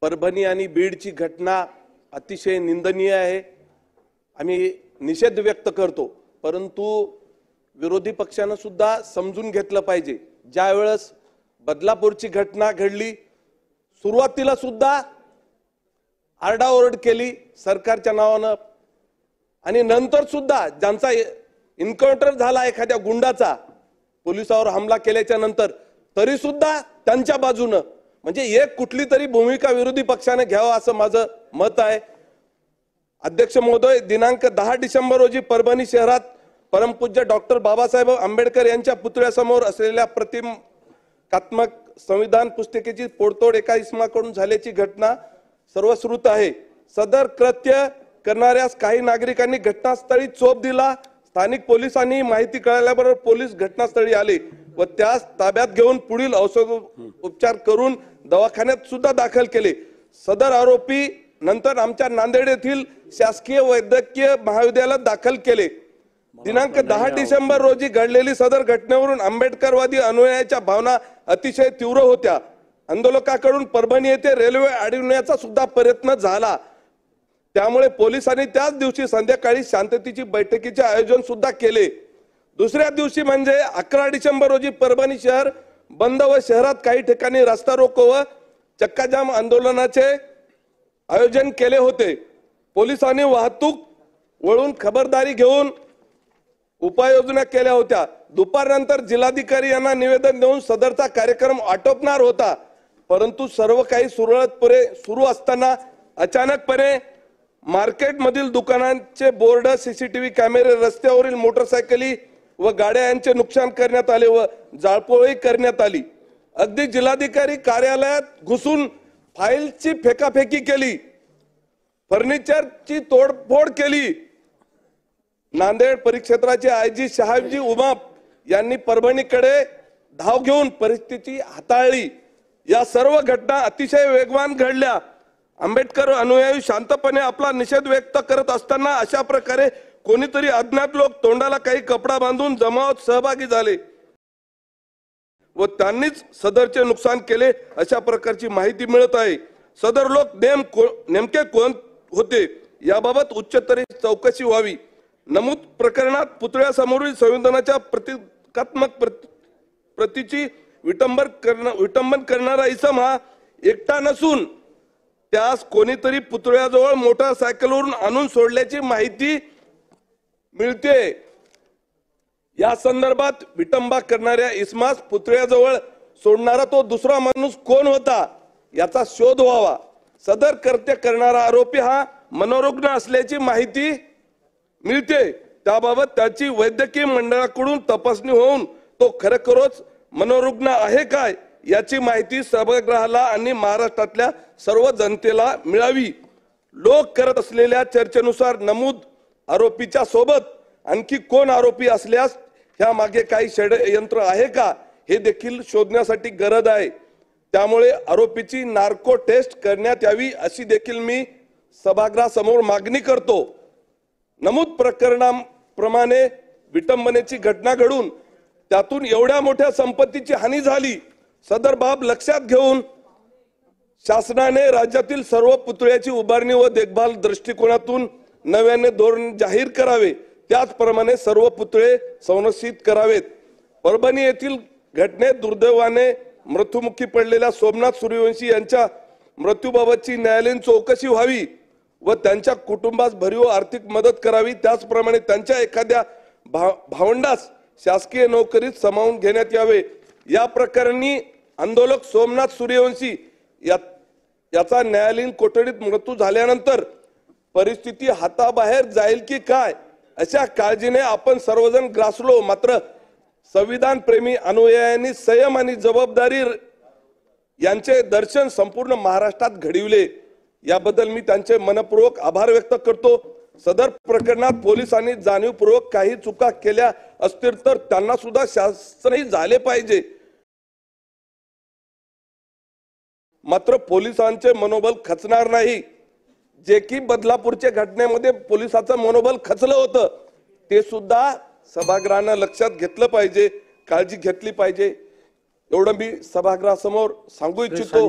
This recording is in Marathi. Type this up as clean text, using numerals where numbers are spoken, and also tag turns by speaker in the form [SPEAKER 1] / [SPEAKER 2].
[SPEAKER 1] परभणी आणि बीडची घटना अतिशय निंदनीय आहे। आम्ही निषेध व्यक्त करतो, परंतु विरोधी पक्षाने सुद्धा समजून घेतलं पाहिजे। ज्या वेळेस बदलापूरची घटना घडली, सुरुवातीला सुद्धा आरडाओरड केली सरकारच्या नावानं, आणि नंतर सुद्धा ज्यांचा एन्काउंटर झाला एखाद्या गुंडाचा पोलिसावर हमला केल्याच्या नंतर, तरी सुद्धा त्यांच्या बाजूने म्हणजे एक कुठली तरी भूमिका विरोधी पक्षाने घ्यावा असं माझं मत आहे। अध्यक्ष महोदय, दिनांक 10 डिसेंबर रोजी परभणी शहरात परमपूज्य डॉक्टर बाबासाहेब आंबेडकर यांच्या पुतळ्यासमोर असलेल्या प्रतिकात्मक संविधान पुस्तिकेची पोडतोड एका इसमाकडून झाल्याची घटना सर्वश्रुत आहे। सदर कृत्य करणाऱ्यास काही नागरिकांनी घटनास्थळी चोप दिला। स्थानिक पोलिसांनी माहिती कळल्याबरोबर पोलीस घटनास्थळी आले व त्यास ताब्यात घेऊन पुढील औषधोपचार करून दवाखान्यात सुद्धा दाखल केले। सदर आरोपी नंतर आमच्या नांदेड येथील शासकीय वैद्यकीय महाविद्यालयात दाखल केले। दिनांक 10 डिसेंबर रोजी घडलेली सदर घटनेवरून आंबेडकरवादी अनुयायांच्या भावना अतिशय तीव्र होत्या। आंदोलकांकडून परभणी येथे रेल्वे अडवण्याचा सुद्धा प्रयत्न झाला। त्यामुळे पोलिसांनी त्याच दिवशी संध्याकाळी शांततेची बैठकीचे आयोजन सुद्धा केले। दुसऱ्या दिवशी म्हणजे 11 डिसेंबर रोजी परभणी शहर बंद व शहरात काही ठिकाणी रस्ता रोको व चक्काजाम आंदोलनाचे आयोजन केले होते। पोलिसांनी वाहतूक वळून खबरदारी घेऊन उपाययोजना केल्या होत्या। दुपारनंतर जिल्हाधिकारी यांना निवेदन देऊन सदरचा कार्यक्रम आटोपणार होता, परंतु सर्व काही सुरळीतपणे सुरू असताना अचानकपणे मार्केट मधील दुकानांचे बोर्ड, सीसीटीव्ही कॅमेरे, रस्त्यावरील मोटरसायकली व गाड्या यांचे नुकसान करण्यात आले व जाळपोळही करण्यात आली। अगदी जिल्हाधिकारी कार्यालयात घुसून फाईलची फेकाफेकी केली, फर्निचरची तोडफोड केली। नांदेड परिक्षेत्राचे आयजी शहाबजी उमाप यांनी परभणीकडे धाव घेऊन परिस्थिती हाताळली। या सर्व घटना अतिशय वेगवान घडल्या। आंबेडकर अनुयायी शांतपणे आपला निषेध व्यक्त करत असताना अशा प्रकारे कोणीतरी अज्ञात लोक तोंडाला काही कपडा बांधून जमावात सहभागी झाले व त्यांनीच सदरचे नुकसान केले अशा प्रकारची माहिती मिळत आहे। सदर लोक नेमके कोण होते याबाबत उच्चस्तरीय चौकशी व्हावी। नमूद प्रकरणात पुतळ्यासमोरील संविधानाच्या प्रतिकात्मक प्रतीची विटंबन करणारा इसम हा एकटा नसून त्यास कोणीतरी पुतळ्याजवळ मोटरसायकलवरून आणून सोडल्याची माहिती मिळते। या संदर्भात विटंबा करणाऱ्या इसमास पुतळ्याजवळ सोडणारा तो दुसरा माणूस कोण होता याचा शोध व्हावा। सदर कृत्य करणारा आरोपी हा मनोरुग्ण असल्याची माहिती मिळते, त्याबाबत त्याची वैद्यकीय मंडळाकडून तपासणी होऊन तो खरोखरच मनोरुग्ण आहे काय याची माहिती सभागृहाला आणि महाराष्ट्रातल्या सर्व जनतेला मिळावी। लोक करत असलेल्या चर्चेनुसार नमूद आरोपीच्या सोबत आणखी कोण आरोपी असल्यास ह्या मागे काही षडयंत्र आहे का हे देखील शोधण्यासाठी गरज आहे। त्यामुळे आरोपीची नार्को टेस्ट करण्यात यावी अशी देखील मी सभागृहासमोर मागणी करतो। नमूद प्रकरणाप्रमाणे विटंबनेची घटना घडून त्यातून एवढ्या मोठ्या संपत्तीची हानी झाली, सदर बाब लक्षात घेऊन शासनाने राज्यातील सर्व पुतळ्याची उभारणी व देखभाल दृष्टिकोनातून नव्याने धोरण जाहीर करावे। त्याचप्रमाणे सर्व पुतळे संरक्षित करावेत। परभणी येथील घटनेत दुर्दैवाने मृत्युमुखी पडलेल्या सोमनाथ सूर्यवंशी यांच्या मृत्यूबाबतची न्यायालयीन चौकशी व्हावी व त्यांच्या कुटुंबास भरीव आर्थिक मदत करावी। त्याचप्रमाणे त्यांच्या एखाद्या भावंडास शासकीय नोकरीत सामावून घेण्यात यावे। या प्रकरणी आंदोलक सोमनाथ सूर्यवंशी याचा न्यायालयीन कोठडीत मृत्यू झाल्यानंतर परिस्थिती हाताबाहेर जाईल की काय अशा काळजीने आपण सर्वजण ग्रासलो। मात्र संविधान प्रेमी अनुयायांनी संयम आणि जबाबदारी यांचे दर्शन संपूर्ण महाराष्ट्रात घडविले, याबद्दल मी त्यांचे मनपूर्वक आभार व्यक्त करतो। सदर प्रकरणात पोलिसांनी जाणीवपूर्वक काही चुका केल्या असतील तर त्यांना सुद्धा शासनही झाले पाहिजे। मात्र पोलिसांचे मनोबल खचणार नाही। जे की बदलापूरच्या घटनेमध्ये पोलिसांचं मनोबल खचलं होतं ते सुद्धा सभागृहानं लक्षात घेतलं पाहिजे, काळजी घेतली पाहिजे, एवढं मी सभागृहासमोर सांगू इच्छितो।